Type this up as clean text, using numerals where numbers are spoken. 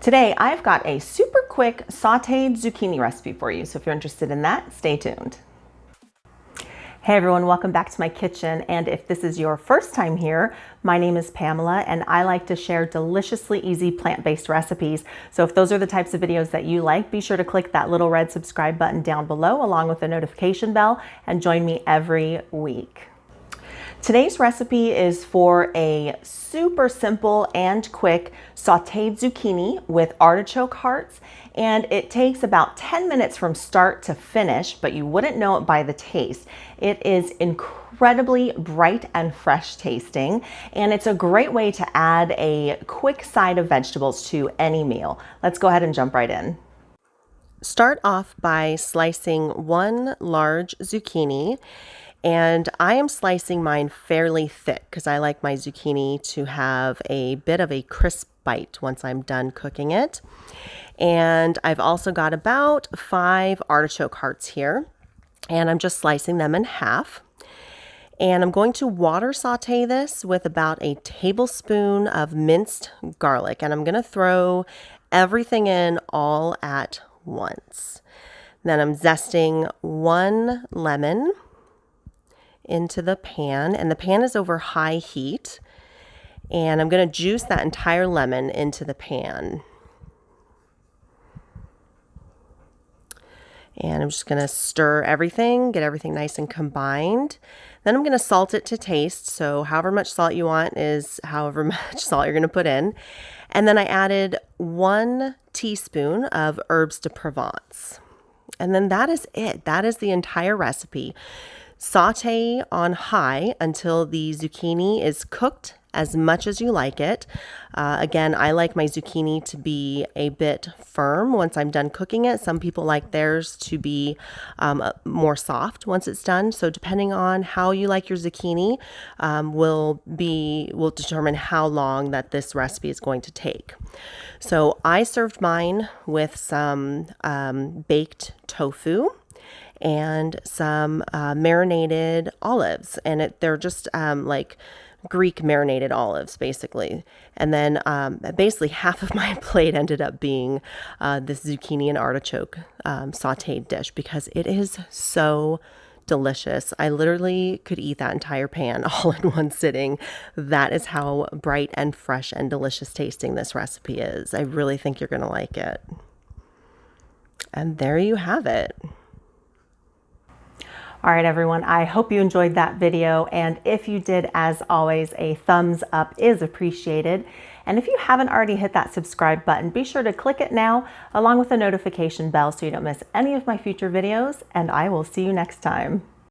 Today, I've got a super quick sauteed zucchini recipe for you. So if you're interested in that, stay tuned. Hey everyone, welcome back to my kitchen. And if this is your first time here, my name is Pamela and I like to share deliciously easy plant-based recipes. So if those are the types of videos that you like, be sure to click that little red subscribe button down below along with the notification bell and join me every week. Today's recipe is for a super simple and quick sauteed zucchini with artichoke hearts, and it takes about 10 minutes from start to finish, but you wouldn't know it by the taste. It is incredibly bright and fresh tasting, and it's a great way to add a quick side of vegetables to any meal. Let's go ahead and jump right in. Start off by slicing one large zucchini. And I am slicing mine fairly thick because I like my zucchini to have a bit of a crisp bite once I'm done cooking it. And I've also got about 5 artichoke hearts here, and I'm just slicing them in half. And I'm going to water saute this with about a tablespoon of minced garlic, and I'm going to throw everything in all at once. Then I'm zesting 1 lemon into the pan, and the pan is over high heat, and I'm going to juice that entire lemon into the pan. And I'm just going to stir everything, get everything nice and combined. Then I'm going to salt it to taste, so however much salt you want is however much salt you're going to put in. And then I added 1 teaspoon of herbes de Provence. And then that is it. That is the entire recipe. Saute on high until the zucchini is cooked as much as you like it. Again, I like my zucchini to be a bit firm once I'm done cooking it. Some people like theirs to be more soft once it's done. So depending on how you like your zucchini will determine how long that this recipe is going to take. So I served mine with some baked tofu and some marinated olives, and they're just like Greek marinated olives basically. And then basically half of my plate ended up being this zucchini and artichoke sauteed dish because it is so delicious. I literally could eat that entire pan all in one sitting. That is how bright and fresh and delicious tasting this recipe is. I really think you're gonna like it. And there you have it. All right, everyone, I hope you enjoyed that video. And if you did, as always, a thumbs up is appreciated. And if you haven't already hit that subscribe button, be sure to click it now, along with the notification bell so you don't miss any of my future videos. And I will see you next time.